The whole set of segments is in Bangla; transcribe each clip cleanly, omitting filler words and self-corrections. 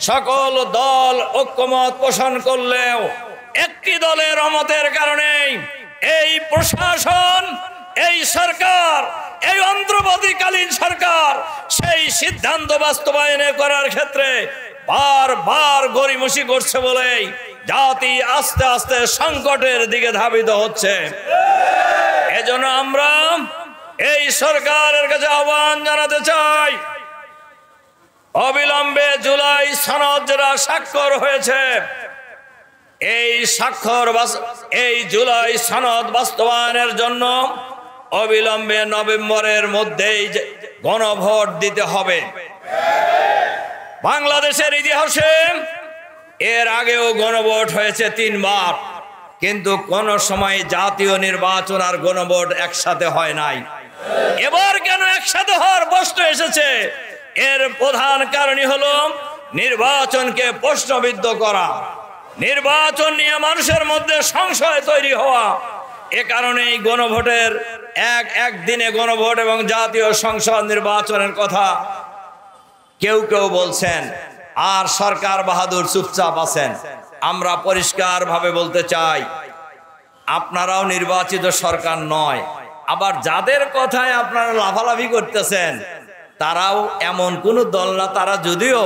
সকল দল ঐক্যমত পোষণ করলেও একটি দলের অমতের কারণে এই প্রশাসন, এই সরকার, এই অন্তর্বর্তীকালীন সরকার সেই সিদ্ধান্ত বাস্তবায়ন করার ক্ষেত্রে বারবার গড়িমসি করছে বলেই জাতি আস্তে আস্তে সংকটের দিকে ধাবিত হচ্ছে। এজন্য আমরা এই সরকারের কাছে আহ্বান জানাতে চাই, অবিলম্বে জুলাই সনদ যেটা স্বাক্ষর হয়েছে, এই জুলাই সনদ বাস্তবায়নের জন্য অবিলম্বে নভেম্বরের মধ্যেই গণভোট দিতে হবে। বাংলাদেশের ইতিহাসে এর আগেও গণভোট হয়েছে 3 বার, কিন্তু কোন সময় জাতীয় নির্বাচন আর গণভোট একসাথে হয় নাই। এবার কেন একসাথে হওয়ার প্রশ্ন এসেছে? এর প্রধান কারণই হলো নির্বাচনকে প্রশ্নবিদ্ধ করা, নির্বাচন নিয়ে মানুষের মধ্যে সংশয় তৈরি হওয়া। এ কারণেই গণভোটের একদিনে গণভোট এবং জাতীয় সংসদ নির্বাচনের কথা কেউ কেউ বলছেন, আর সরকার বাহাদুর চুপচাপ আছেন। আমরা পরিষ্কারভাবে বলতে চাই, আপনারাও নির্বাচিত সরকার নয়, আবার যাদের কথায় আপনারা লাফালাফি করতেছেন তারাও এমন কোন দল না। তারা যদিও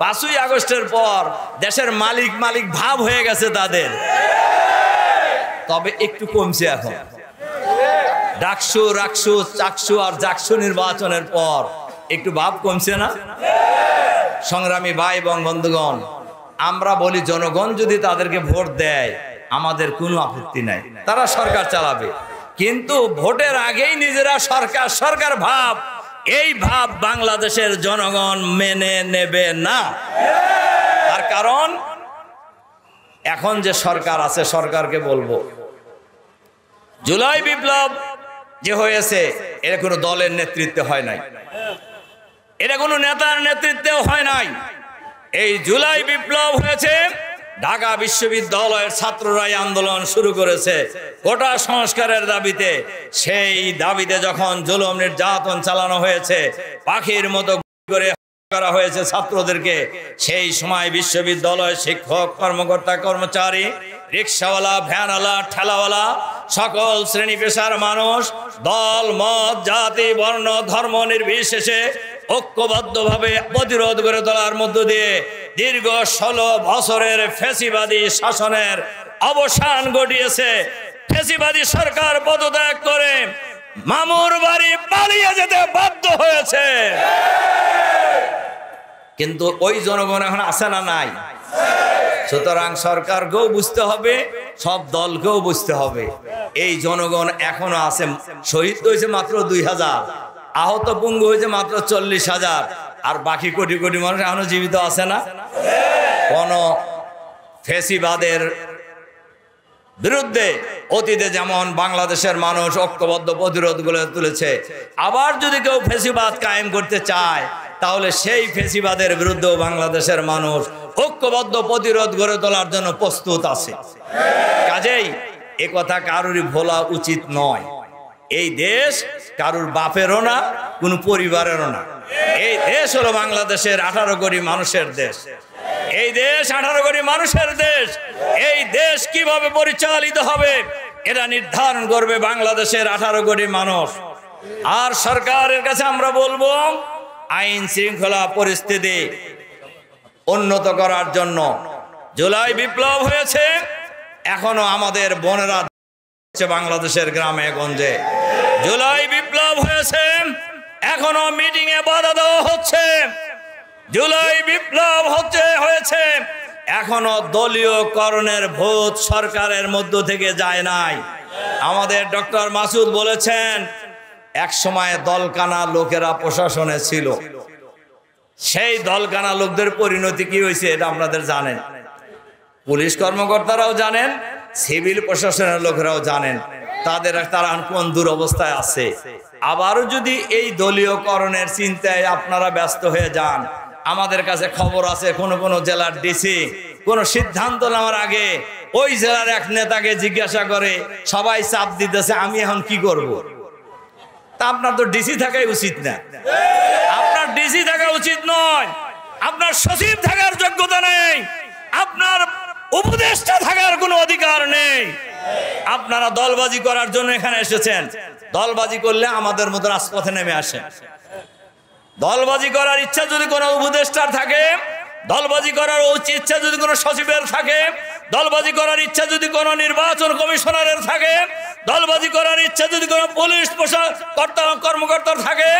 5ই আগস্টের পর দেশের মালিক ভাব হয়ে গেছে তাদের, তবে একটু কমছে এখন। ডাকসু, রাকসু, চাকসু আর জাকসু নির্বাচনের পর একটু ভাব কমছে না? সংগ্রামী ভাই এবং বন্ধুগণ, আমরা বলি জনগণ যদি তাদেরকে ভোট দেয় আমাদের কোনো আপত্তি নাই, তারা সরকার চালাবে। কিন্তু ভোটের আগেই নিজেরা সরকার ভাব, এই ভাব বাংলাদেশের জনগণ মেনে নেবে না। তার কারণ এখন যে সরকার আছে, সরকারকে বলবো, জুলাই বিপ্লব যে হয়েছে এটা কোনো দলের নেতৃত্বে হয় নাই, এটা কোনো নেতার নেতৃত্বেও হয় নাই। এই জুলাই বিপ্লব হয়েছে ঢাকা বিশ্ববিদ্যালয়ের ছাত্ররাই আন্দোলন শুরু করেছে কোটা সংস্কারের দাবিতে। সেই দাবিতে যখন জুলুম নির্যাতন চালানো হয়েছে, পাখির মতো করে করা হয়েছে ছাত্রদেরকে, সেই সময় বিশ্ববিদ্যালয় শিক্ষক, কর্মকর্তা, কর্মচারী, রিক্সাওয়ালা, ভ্যানওয়ালা, ঠেলাওয়ালা, সকল শ্রেণী পেশার মানুষ, দল, মত, জাতি, বর্ণ, ধর্ম নির্বিশেষে ঐক্যবদ্ধভাবে প্রতিরোধ করে তোলার মধ্য দিয়ে দীর্ঘ 16 বছরের ফ্যাসিবাদী শাসনের অবসান ঘটিয়েছে। ফ্যাসিবাদী সরকার পদত্যাগ করে মামুর বাড়ি পালিয়ে যেতে বাধ্য হয়েছে। কিন্তু ওই জনগণ এখন আছে না নাই? সুতরাং সরকারকেও বুঝতে হবে, সব দলকেও বুঝতে হবে, এই জনগণ এখনো আছে। শহীদ হয়েছে মাত্র 2000, আহত পঙ্গু হয়েছে মাত্র 40,000, আর বাকি কোটি কোটি মানুষ এখনো জীবিত আছে না? কোন ফ্যাসিবাদের বিরুদ্ধে অতীতে যেমন বাংলাদেশের মানুষ ঐক্যবদ্ধ প্রতিরোধ গড়ে তুলেছে, আবার যদি কেউ ফ্যাসিবাদ কায়েম করতে চায় তাহলে সেই ফ্যাসিবাদের বিরুদ্ধেও বাংলাদেশের মানুষ ঐক্যবদ্ধ প্রতিরোধ গড়ে তোলার জন্য প্রস্তুত আছে। কাজেই এ কথা কারোরই ভোলা উচিত নয়। এই দেশ কারুর বাপেরও না, কোন পরিবারেরও না। এই দেশ হলো বাংলাদেশের 18 কোটি মানুষের দেশ। এই দেশ 18 কোটি মানুষের দেশ। এই দেশ কিভাবে পরিচালিত হবে এটা নির্ধারণ করবে বাংলাদেশের 18 কোটি মানুষ। আর সরকারের কাছে আমরা বলবো, আইন শৃঙ্খলা পরিস্থিতি উন্নত করার জন্য জুলাই বিপ্লব হয়েছে, এখনো আমাদের বোনেরা বাংলাদেশের গ্রামে গঞ্জে জুলাই বিপ্লব হয়েছে, এখনো মিটিং এ বাধা দেওয়া হচ্ছে। জুলাই বিপ্লব হয়েছে, এখনো দলীয় করণের ভূত সরকারের মধ্য থেকে যায় নাই। আমাদের ডক্টর মাসুদ বলেছেন, এক সময় দলকানা লোকেরা প্রশাসনে ছিল, সেই দলকানা লোকদের পরিণতি কি হয়েছে এটা আপনাদের জানেন, পুলিশ কর্মকর্তারাও জানেন, সিভিল প্রশাসনের লোকেরাও জানেন তারা কোন দুরবস্থায় আছে। আবারও যদি এই দলীয়করণের চিন্তায় আপনারা ব্যস্ত হয়ে যান, আমাদের কাছে খবর আছে কোন জেলার ডিসি কোন সিদ্ধান্ত নেওয়ার আগে ওই জেলার এক নেতাকে জিজ্ঞাসা করে, সবাই চাপ দিতেছে আমি এখন কি করব। তা আপনার তো ডিসি থাকাই উচিত না, আপনার ডিসি থাকা উচিত নয়, আপনার সচিব থাকার যোগ্য উপদেষ্টা থাকার কোনো অধিকার নেই। আপনারা দলবাজি করার জন্য এখানে এসেছেন। দলবাজি করলে আমাদের মতো রাজপথে নেমে আসেন। দলবাজি করার ইচ্ছা যদি কোনো উপদেষ্টার থাকে, দলবাজি করার ইচ্ছা যদি কোনো সচিবের থাকে, দলবাজি করার ইচ্ছা যদি কোনো নির্বাচন কমিশনারের থাকে, দলবাজি করার ইচ্ছা যদি কোনো পুলিশ কর্মকর্তার থাকে,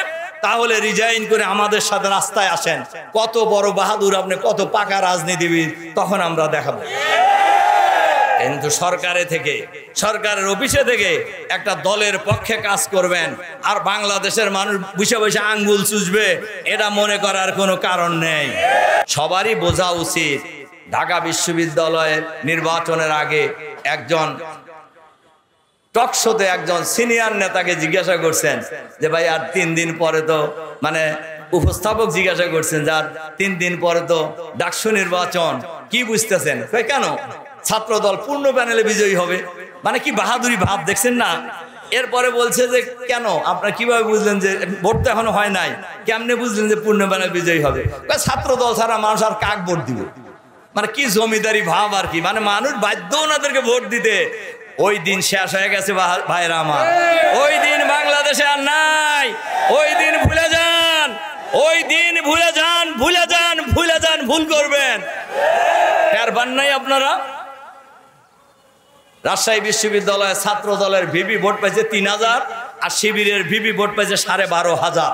তাহলে রিজাইন করে আমাদের সাথে রাস্তায় আসেন। কত বড় বাহাদুর আপনি, কত পাকা রাজনীতিবিদ, তখন আমরা দেখাবো। কিন্তু সরকারের অফিসে থেকে একটা দলের পক্ষে কাজ করবেন আর বাংলাদেশের মানুষ বসে বসে আঙ্গুল চুষবে, এটা মনে করার কোনো কারণ নেই। সবারই বোঝা উচিত, ঢাকা বিশ্ববিদ্যালয়ের নির্বাচনের আগে একজন টকশোতে একজন সিনিয়র নেতাকে জিজ্ঞাসা করছেন যে ভাই আর 3 দিন পরে তো, মানে উপস্থাপক জিজ্ঞাসা করছেন যে আর 3 দিন পরে তো ডাকসু নির্বাচন, কি বুঝতেছেন? কেন ছাত্র দল পূর্ণ প্যানেলে বিজয়ী হবে, মানে কি বাহাদুরি ভাব দেখছেন না? এরপরে বলছে যে কেন আপনারা কিভাবে বুঝলেন যে ভোট তো এখনো হয় নাই, কেমনে বুঝলেন যে পূর্ণ প্যানেল বিজয়ী হবে? ছাত্র দল ছাড়া মানুষ আর কাক ভোট দিবে, মানে কি জমিদারি ভাব আর কি, মানে মানুষ বাধ্য ওনাদেরকে ভোট দিতে। ওই দিন শেষ হয়ে গেছে ভাইরা আমার, ওই দিন বাংলাদেশে আর নাই। ওই দিন ভুলে যান, ওই দিন ভুলে যান, ভুলে যান, ভুলে যান, ভুল করবেন। আর বান নাই আপনারা। রাজশাহী বিশ্ববিদ্যালয়ে ছাত্র দলের ভিপি ভোট পাইছে 3000 আর শিবিরের ভিপি ভোট পাইছে 12,500।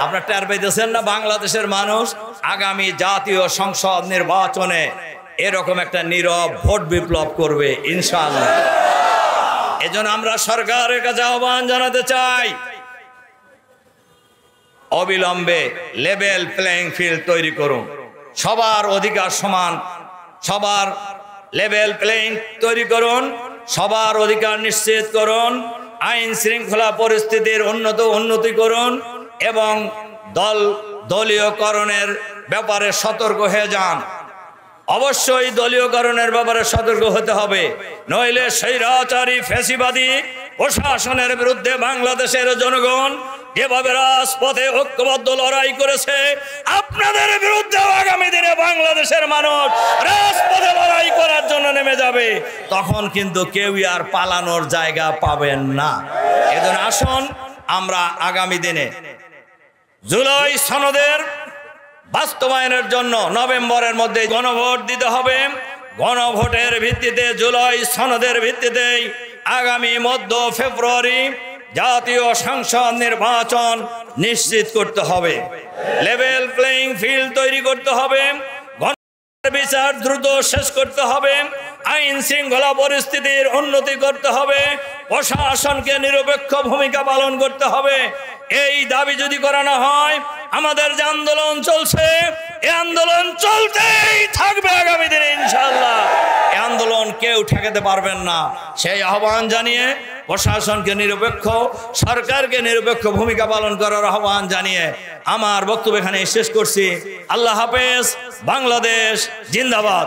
আপনারা টের পাইতেছেন না? বাংলাদেশের মানুষ আগামী জাতীয় সংসদ নির্বাচনে এরকম একটা নীরব ভোট বিপ্লব করবে ইনশাআল্লাহ। এজন্য আমরা সরকারের কাছে আহ্বান জানাতে চাই, অবিলম্বে লেভেল প্লেইং ফিল্ড তৈরি করুন। সবার অধিকার সমান, সবার লেভেল প্লেইং তৈরি করুন, সবার অধিকার নিশ্চিত করুন, আইন শৃঙ্খলা পরিস্থিতির উন্নতি করুন এবং দলীয়করণের ব্যাপারে সতর্ক হয়ে যান। অবশ্যই দলীয়করণের ব্যাপারে সতর্ক হতে হবে, নইলে স্বৈরাচারী ফ্যাসিবাদী প্রশাসনের বিরুদ্ধে বাংলাদেশের জনগণ যেভাবে রাজপথে ঐক্যবদ্ধ লড়াই করেছে, আপনাদের বিরুদ্ধে আগামী দিনে বাংলাদেশের মানুষ রাজপথে লড়াই করার জন্য নেমে যাবে। তখন কিন্তু কেউই আর পালানোর জায়গা পাবেন না। এজন্য আসুন আমরা আগামী দিনে জুলাই সনদের বাস্তবায়নের জন্য নভেম্বরের মধ্যে গণভোট দিতে হবে। গণভোটের ভিত্তিতে, জুলাই সনদের ভিত্তিতে আগামী মধ্য ফেব্রুয়ারি জাতীয় সংসদ নির্বাচন নিশ্চিত করতে হবে। লেভেল প্লেইং ফিল্ড তৈরি করতে হবে, বিচার দ্রুত শেষ করতে হবে, আইন শৃঙ্খলা পরিস্থিতির উন্নতি করতে হবে, প্রশাসনকে নিরপেক্ষ ভূমিকা পালন করতে হবে। এই দাবি যদি করা না হয়, আমাদের যে আন্দোলন চলছে, এই আন্দোলন চলতেই থাকবে আগামী দিনে ইনশাআল্লাহ। এই আন্দোলন কেউ ঠেকাতে পারবেন না। সেই আহ্বান জানিয়ে প্রশাসনকে নিরপেক্ষ, সরকারকে নিরপেক্ষ ভূমিকা পালন করার আহ্বান জানিয়ে আমার বক্তব্য এখানে শেষ করছি। আল্লাহ হাফেজ। বাংলাদেশ জিন্দাবাদ।